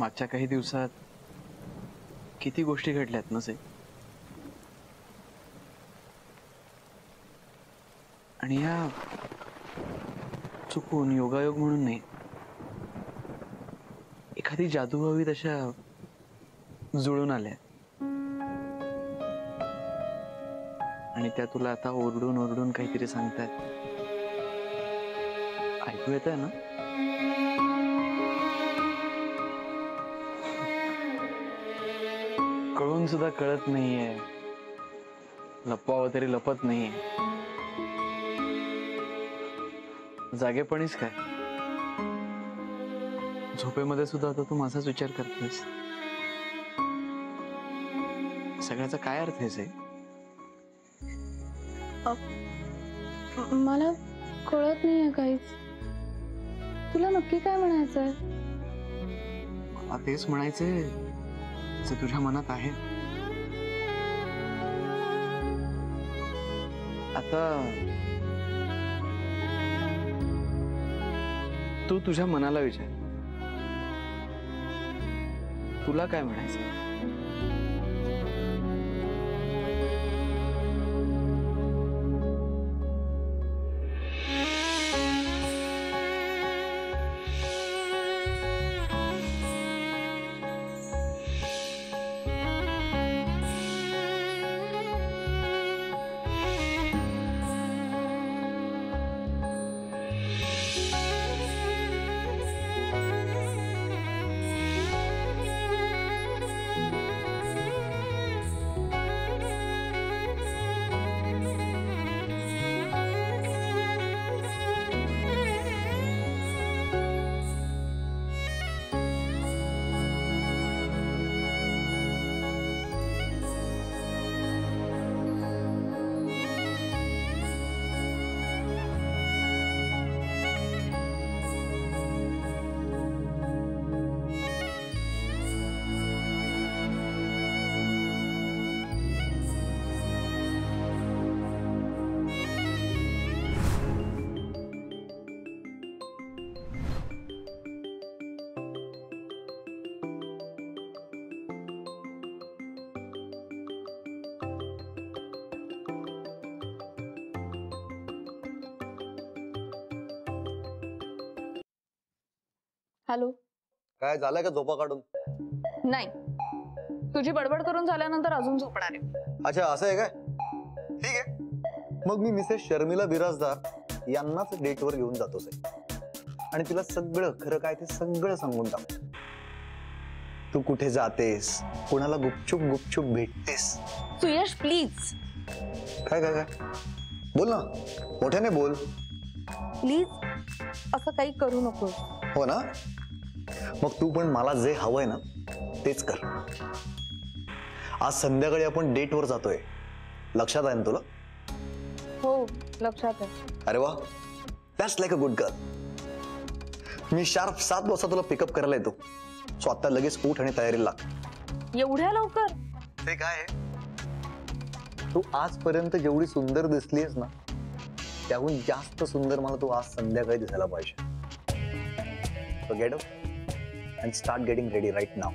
मागच्या काही दिवसात किती गोष्टी घडल्यात नसे, आणि या चुकून योगायोग म्हणून नाही, एखादी जादू व्हावी तशा जुळून आल्या, आणि त्या तुला आता ओरडून ओरडून काहीतरी सांगतायत. ऐकू येत आहे ना? कळून सुद्धा कळत नाहीये, लपवावं तरी लपत नाहीये. जागेपणीच काय, झोपेमध्ये सुद्धा आता तू माझाच विचार करतेस. सगळ्याचा काय अर्थ आहे? मला कळत नाहीये काहीच. तुला नक्की काय म्हणायचंय? मला तेच म्हणायचंय जे तुझ्या मनात आहे. आता तू तुझ्या मनाला विचार, तुला काय म्हणायचं? हॅलो. काय झालंय का झोपा काढून? नाही, तुझी बडबड करून झाल्यानंतर अजून झोपणार आहे. अच्छा, असं आहे काय? ठीक आहे, मग मी मिसेस शर्मिला बिराजदार यांनाच डेटवर घेऊन जातो आणि तिला सगळं खरं काय ते सगळं सांगून टाकतो. तू कुठे जातेस, कोणाला गुपचूप गुपचूप भेटतेस. सुयश प्लीज. काय काय काय बोल ना, मोठ्याने बोल प्लीज. असं काही करू नको. हो ना, मग तू पण मला जे हवंय ना तेच कर. आज संध्याकाळी आपण डेटवर जातोय, लक्षात आहे ना तुला? हो, लक्षात आहे. अरे वा, that's like a good girl. Me sharp 7 वाजता तुला पिकअप करायला येतो. सो आता लगेच उठ आणि तयारीला लाग. एवढ्या लवकर? ते काय, तू आजपर्यंत जेवढी सुंदर दिसलीस ना त्याहून जास्त सुंदर मला तू आज संध्याकाळी दिसायला पाहिजे. So get up and start getting ready right now.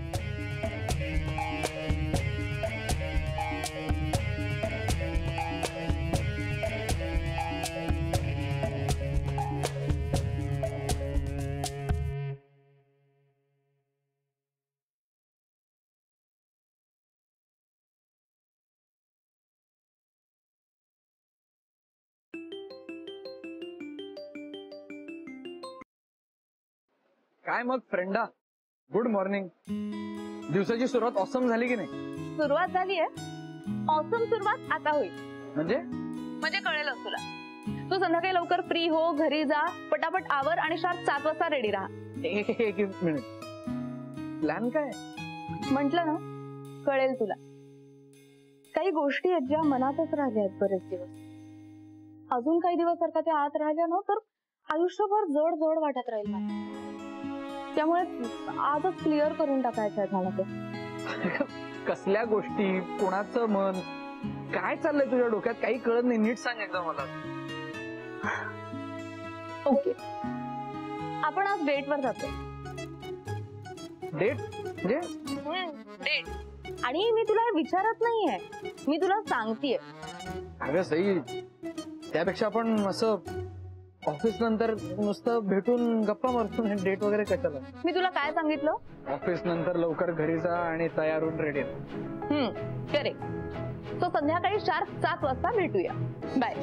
काय मग फ्रेंडा, गुड मॉर्निंग. दिवसाची सुरुवात ऑसम झाली की नाही? सुरुवात झाली आहे. ऑसम सुरुवात आता होईल. म्हणजे कळेलच तुला. तू संध्याकाळी लवकर फ्री हो, घरी जा, पटापट आवर आणि शार्प 7 वाजता रेडी राहा. एक मिनिट, प्लॅन काय? म्हंटल ना, कळेल तुला. काही गोष्टी आहेत ज्या मनातच राहिल्या आहेत बरेच दिवस. अजून काही दिवस जर का त्या आत राहिल्या ना तर आयुष्यभर जड जड वाटत राहील मला. त्यामुळे आजच क्लिअर करून टाकायचं आहे मला ते. कसल्या गोष्टी, कोणाचं मन, काय चाललंय तुझ्या डोक्यात? काही कळत नाही, नीट सांग एकदा मला. ओके, आपण आज डेटवर जातो. डेट? म्हणजे डेट. आणि मी तुला हे विचारत नाहीये, मी तुला सांगतेय. अगं सई, त्यापेक्षा आपण असं ऑफिस नंतर नुसतं भेटून गप्पा मारतो, डेट वगैरे कशाला. मी तुला काय सांगितलं? ऑफिस नंतर लवकर घरी जा आणि तयार होऊन रेडी. करेक्ट. तो संध्याकाळी 4-7 वाजता भेटूया. बाय.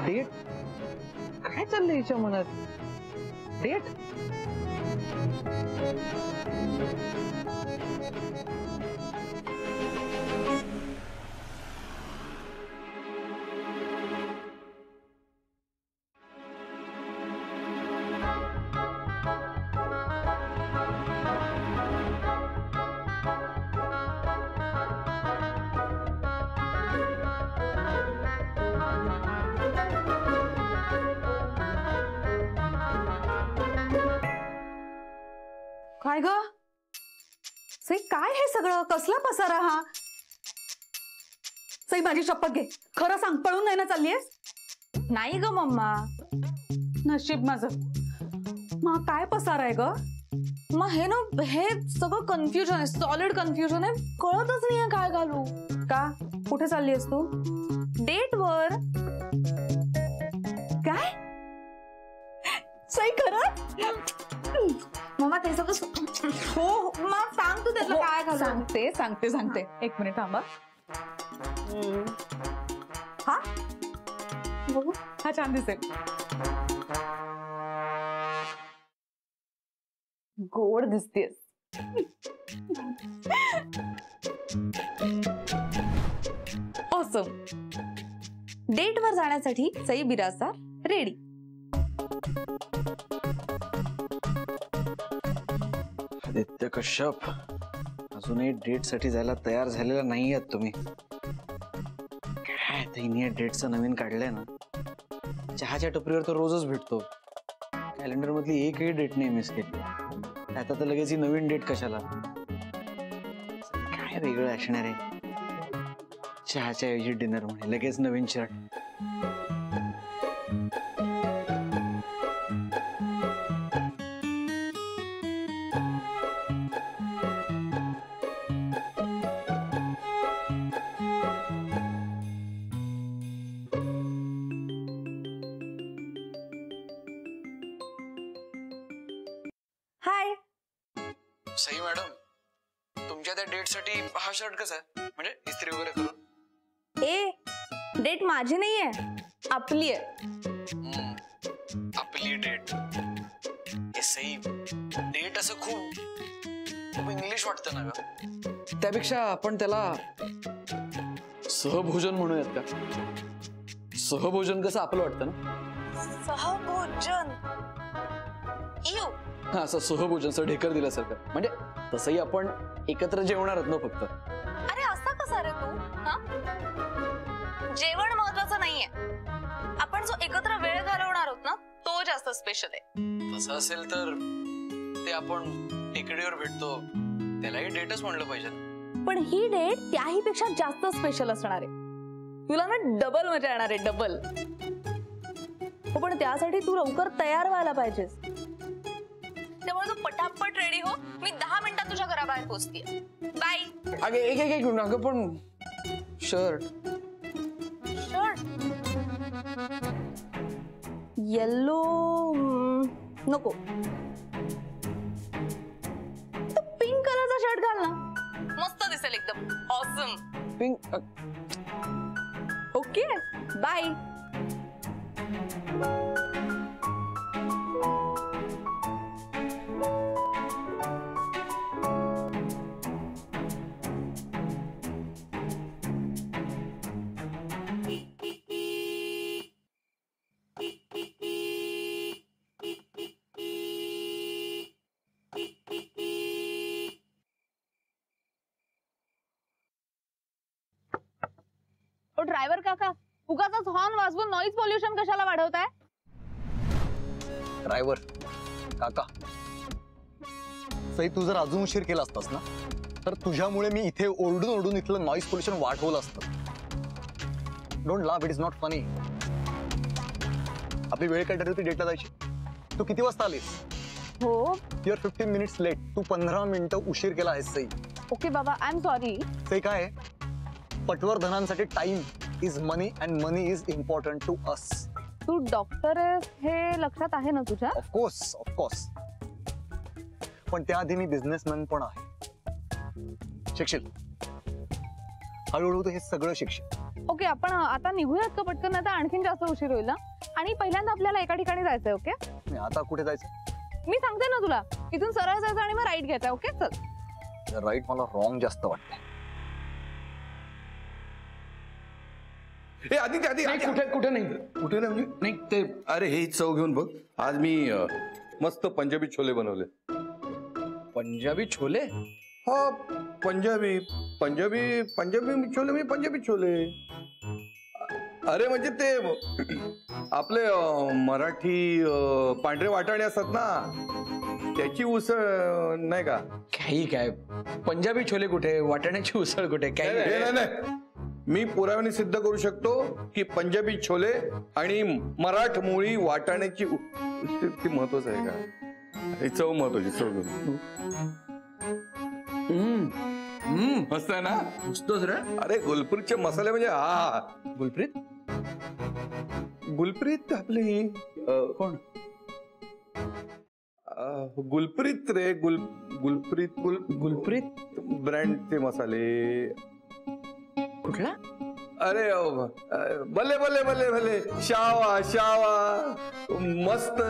डेट? काय चाललंय हिच्या मनात? डेट? काय ग सई, काय हे सगळं? कसला पसारा हा? सई माझी शपथ घे, खरं सांग, पळून नाही ना चाललीयस? नाही ग मम्मा. नशीब माझं. मग काय पसारा आहे ग? मग हे सगळं कन्फ्युजन आहे, सॉलिड कन्फ्युजन आहे. कळतच नाहीये काय घालू. का? कुठे चाललीयस तू? डेट वर. काय? सई खरं? मम्मा ते सगळं हो मग सांग तू त्यातलं काय घालू. सांगते. एक मिनिट थांबा. हा बघू, हा छान दिसेल. गोड दिसतेस. ऑसम. डेट वर जाण्यासाठी सई बिराजदार रेडी. आदित्य कश्यप, अजूनही डेट साठी जायला तयार झालेला नाही आहात तुम्ही. काय तिने डेटचं नवीन काढलंय ना. चहाच्या टपरीवर तर रोजच भेटतो. कॅलेंडर मधली एकही डेट नाही मिस केली. आता तर लगेच ही नवीन डेट कशाला? काय वेगळं असणार आहे? चहाच्या ऐवजी डिनर म्हणे, लगेच नवीन शर्ट. हाय. सई मॅडम, तुमच्या त्या डेट साठी हा शर्ट कसा आहे? म्हणजे इस्त्री वगैरे करून? ए, डेट माझी नाहीये, आपली आहे. आपली डेट. हे सई, डेट असं खूप इंग्लिश वाटतं ना ग. त्यापेक्षा आपण त्याला सहभोजन म्हणूयात का? सहभोजन कसं आपलं वाटतं ना. सहभोजन. हा, असं सहभोजन ढेकर दिल्यासारखं. म्हणजे तसंही आपण एकत्र जेवणार आहोत ना फक्त. अरे असा कसा रे तू? जेवण महत्वाचं नाहीये, आपण जो एकत्र वेळ घालवणार आहोत ना तो जास्त स्पेशल आहे. तसं असेल तर ते आपण टेकडीवर भेटतो त्यालाही डेटच म्हणलं पाहिजे. पण ही डेट त्याही पेक्षा जास्त स्पेशल असणार आहे. तुला ना डबल मजा येणार आहे, डबल. पण त्यासाठी तू लवकर तयार व्हायला पाहिजेस. त्यामुळे तू पटापट रेडी हो. मी 10 मिनिटात तुझ्या घराबाहेर पोहोचते. बाय. अगे एक मिनिट. अगं पण शर्ट येल्लो नको. तू पिंक कलरचा शर्ट घाल ना, मस्त दिसेल एकदम. Awesome. Pink. Okay, bye. Driver काका, उगाचच हॉर्न वाजवून नॉईज पोल्युशन कशाला वाढवताय? ड्रायव्हर काका, सई तू जर अजून उशीर केला असतास ना तर तुझ्यामुळे मी इथे ओरडून ओरडून इथलं नॉईज पोल्युशन वाढवलं असतं. Don't laugh, it is not funny. आपली वेळ काय ठरली होती डेटला जायची? तू किती वाजता आलीस? हो. Your 15 minutes late. तू 15 मिनिटं उशीर केला आहेस सई. ओके बाबा, आय एम सॉरी. ते काय आहे? पटवर्धनांसाठी time is money and money is important to us. तू डॉक्टर आहेस हे लक्षात आहे ना तुझ्या? Of course of course. पण त्याआधी मी बिझनेसमॅन पण आहे. शिकशील हळूहळू तू हे सगळं शिकशील. ओके, आपण आता निघूयात का पटकन, नाही तर आणखीन जास्त उशीर होईल ना. आणि पहिल्यांदा आपल्याला एका ठिकाणी जायचंय. ओके, नाही, आता कुठे जायचं? मी सांगते ना तुला. इथून सरळ जायचं आणि मग राईट घ्यायचा. ओके चल. राईट मला रॉंग जास्त वाटतंय. ए आधी कुठे कुठे नाही. कुठे नाही म्हणजे नाही ते अरे हे चव घेऊन बघ. आज मी मस्त पंजाबी छोले बनवले. पंजाबी छोले. हा पंजाबी पंजाबी पंजाबी छोले म्हणजे पंजाबी छोले. अरे म्हणजे ते आपले मराठी पांढरे वाटाणे असतात ना, त्याची उसळ नाही का? काही काय पंजाबी छोले कुठे, वाटाण्याची उसळ कुठे, काय नाही नाही, मी पुराव्याने सिद्ध करू शकतो की पंजाबी छोले आणि मराठमोळी वाटाण्याची ती महत्वाचं आहे का? ही चव महत्वाची. चव घेऊन मस्त आहे ना? नुसतोच रे. अरे गुलप्रीतचे मसाले म्हणजे हा. गुलप्रीत गुलप्रीत आपली कोण? गुलप्रीत रे. गुलप्रीत गुलप्रीत ब्रँडचे मसाले. कुठला? अरे भले भले भले भले शावा शावा. मस्त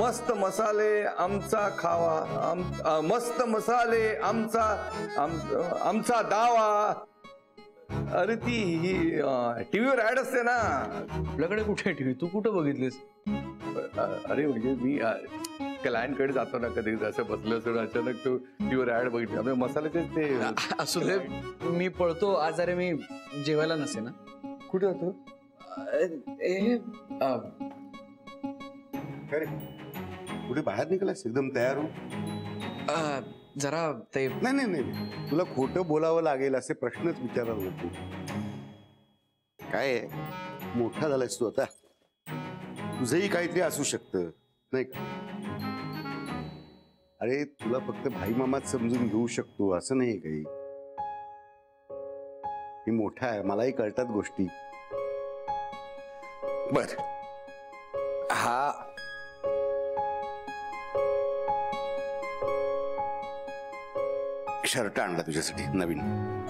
मस्त मसाले आमचा खावा. मस्त मसाले आमचा दावा. अरे ती ही टीव्हीवर ऍड असते ना. आपल्याकडे कुठे टीव्ही? तू कुठं बघितलीस? अरे म्हणजे मी क्लायंट कडे जातो ना कधी, असं बसलं असं अचानक तू टीव्हीवर ऍड बघितली. आम्ही मसाल्याचे ते असू दे, मी पळतो आज. अरे मी जेवायला नसे ना. कुठे होतो? कुठे बाहेर निघालास एकदम तयार हो? जरा ते नाही नाही नाही, तुला खोटं बोलावं लागेल असे प्रश्नच विचारायला नको. काय आहे, मोठा झालायस तू आता. तुझंही काहीतरी असू शकतं नाही का? अरे तुला फक्त भाई मामाच समजून घेऊ शकतो असं नाही काही. मी मोठा आहे, मलाही कळतात गोष्टी. बर हा शर्ट आणला तुझ्यासाठी नवीन.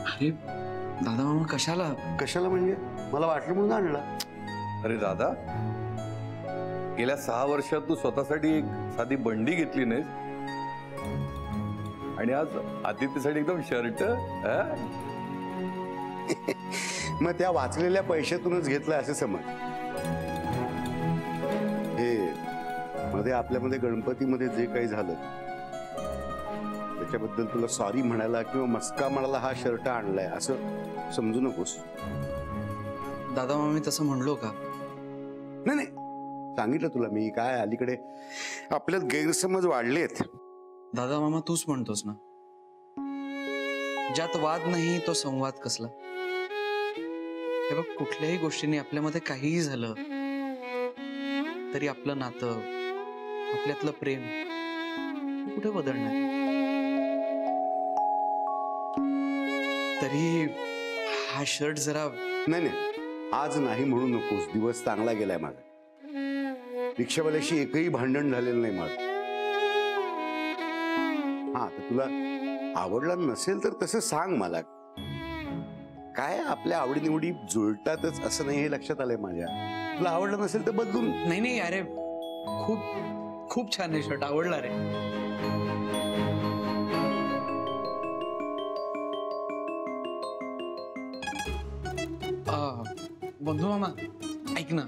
अरे दादा मामा कशाला? कशाला म्हणजे? मला वाटलं म्हणून आणला. अरे दादा, गेल्या 6 वर्षात तू स्वतःसाठी एक साधी बंडी घेतली नाहीस आणि आज आदित्यसाठी एकदम शर्ट. मग त्या वाचलेल्या पैशातूनच घेतलं असं समज. हे मध्ये आपल्यामध्ये गणपतीमध्ये जे काही झालं त्याच्याबद्दल तुला सॉरी म्हणायला किंवा मस्का म्हणायला हा शर्ट आणलाय असं समजू नकोस. दादा मामा मी तसं म्हणलो का? नाही नाही, सांगितलं तुला मी. काय अलीकडे आपल्यात गैरसमज वाढलेत. दादा मामा तूच म्हणतोस ना, ज्यात वाद नाही तो संवाद कसला. हे बघ, कुठल्याही गोष्टीने आपल्यामध्ये काहीही झालं तरी आपलं नातं, आपल्यातलं प्रेम कुठे बदलणार. तरी हा शर्ट जरा. नाही नाही, आज नाही म्हणू नकोस. दिवस चांगला गेलाय माझा. रिक्षावाल्याशी एकही भांडण झालेलं नाही माझं. हा, तर तुला आवडला नसेल तर तसं सांग मला. काय आपल्या आवडीनिवडी जुळतातच असं नाही हे लक्षात आलंय माझ्या. तुला आवडलं नसेल तर बदलून. नाही नाही, अरे खूप खूप छान आहे शर्ट, आवडला रे. बंधू मामा ऐक ना,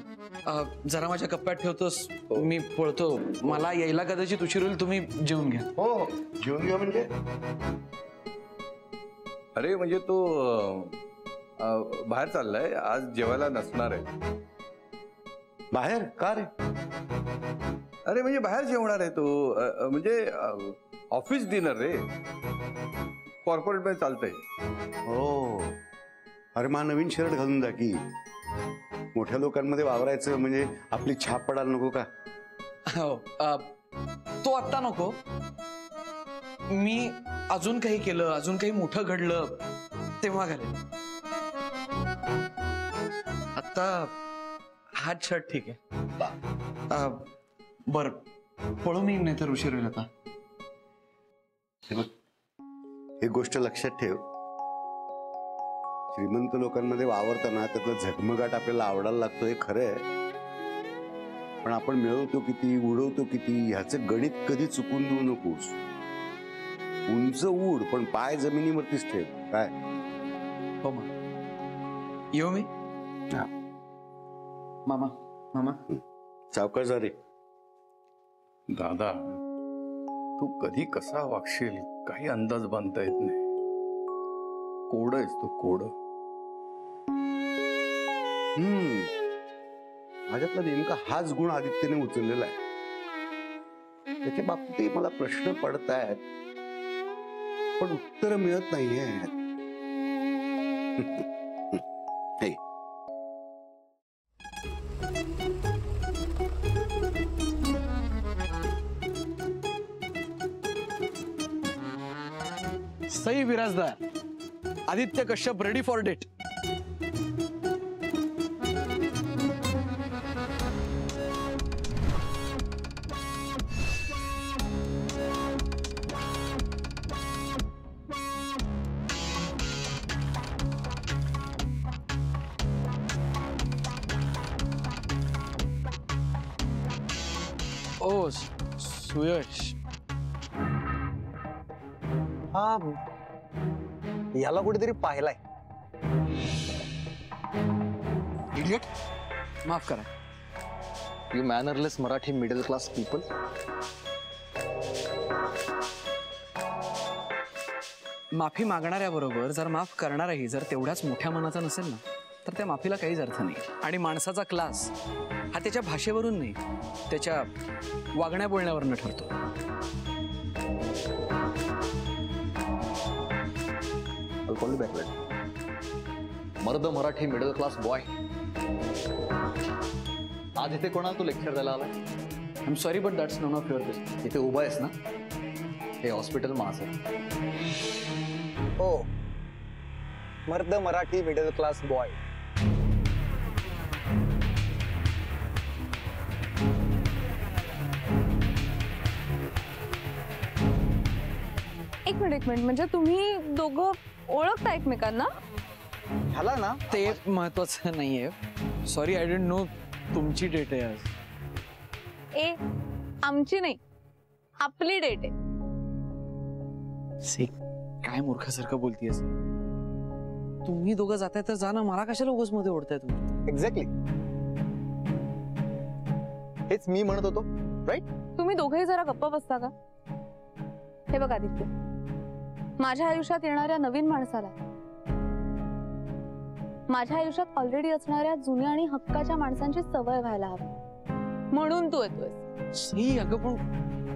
जरा माझ्या कप्प्यात ठेवतोस, मी पळतो. मला यायला कदाचित उशीर होईल, तुम्ही जेवून घ्या. हो, जेवून घ्या म्हणजे. अरे म्हणजे तो बाहेर चाललाय, आज जेवायला नसणार आहे. बाहेर का रे? अरे म्हणजे बाहेर जेवणार आहे तो. म्हणजे ऑफिस डिनर रे, कॉर्पोरेट मध्ये चालतंय. हो, अरे मा नवीन शर्ट घालून जा की. मोठ्या लोकांमध्ये वावरायचं म्हणजे आपली छाप पडायला नको का? हो, तो आत्ता नको. मी अजून काही केलं, अजून काही मोठं घडलं तेव्हा घालेल. आता हात शर्ट ठीक आहे. बर, पळू मी, नाही तर उशीर होईल आता. हे बघ, एक गोष्ट लक्षात ठेव, श्रीमंत लोकांमध्ये वावरताना त्यातला झगमगाट आपल्याला आवडायला लागतो हे खरं आहे, पण आपण मिळवतो किती, उडवतो किती ह्याचं गणित कधी चुकून देऊ नकोस. उंच उड पण पाय जमिनीवरतीच ठेव. काय हो मग, येऊ मी. हा. मामा मामा सावकाश जा रे. दादा, तू कधी कसा वागशील काही अंदाज बांधता येत नाही. कोड आहेस तू, कोड. माझ्यातला नेमका हाच गुण आदित्यने उचललेला आहे. त्याच्या बाबतीत मला प्रश्न पडतायत पण उत्तर मिळत नाहीये. हे Sai Virajdar, Aditya Kashyap ready for date. ओ सुयश, हा, याला कुठेतरी पाहिलाय. इडियट, माफ करा. You mannerless Marathi middle class people. माफी मागणाऱ्याबरोबर जर माफ करणाराही जर तेवढ्याच मोठ्या मनाचा नसेल ना, तर त्या माफीला काहीच अर्थ नाही. आणि माणसाचा क्लास हा त्याच्या भाषेवरून नाही, त्याच्या वागण्या बोलण्यावरून ठरतो. मर्द मराठी मिडल क्लास बॉय, आज इथे कोणाला तू लेक्चर द्यायला आलाय? I am sorry but that's none of your business. इथे उभा आहेस ना, हे हॉस्पिटल माझं. हो, मर्द मराठी मिडल क्लास बॉय. एक मिनिट, म्हणजे तुम्ही दोघं ओळखता एकमेकांना? ह्याला ना ते महत्वाचं नाहीये. सॉरी, आय डोंट नो तुमची डेट आहे आज. ए, आमची नाही, आपली डेट आहे. सी, काय मूर्खासारखं बोलतीयस. तुम्ही दोघं जाताय तर जा ना, मला कशाला उगाच मध्ये ओढताय तुम्ही. एक्झॅक्टली हेच मी म्हणत होतो, राईट? तुम्ही दोघेही जरा गप्प बसता का? हे बघ आदित्य, माझ्या आयुष्यात येणाऱ्या नवीन माणसाला माझ्या आयुष्यात ऑलरेडी असणाऱ्या जुन्या आणि हक्काच्या माणसांची सवय व्हायला हवी, म्हणून तू येतोय. सी, अगं पण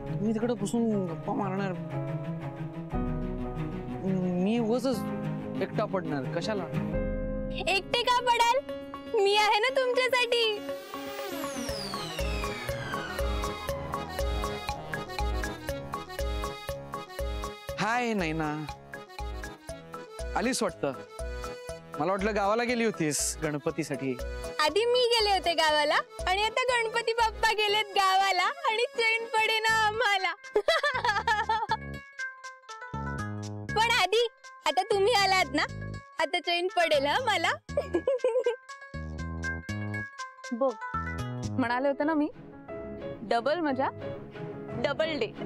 तुम्ही तिकडे बसून गप्पा मारणार, मी उगाचच एकटा पडणार कशाला. एकटे का पडाल? मी आहे ना तुमच्यासाठी. हाय नैना, आलीस वाटतं. मला वाटलं गावाला गेली होतीस गणपतीसाठी. आधी मी गेले होते गावाला आणि आता गणपती बाप्पा गेलेत गावाला आणि चैन पडे ना आम्हाला. पण आधी आता तुम्ही आलात ना, आता चैन पडेल हा मला. बघ, म्हणाले होते ना मी, डबल मजा डबल डेट.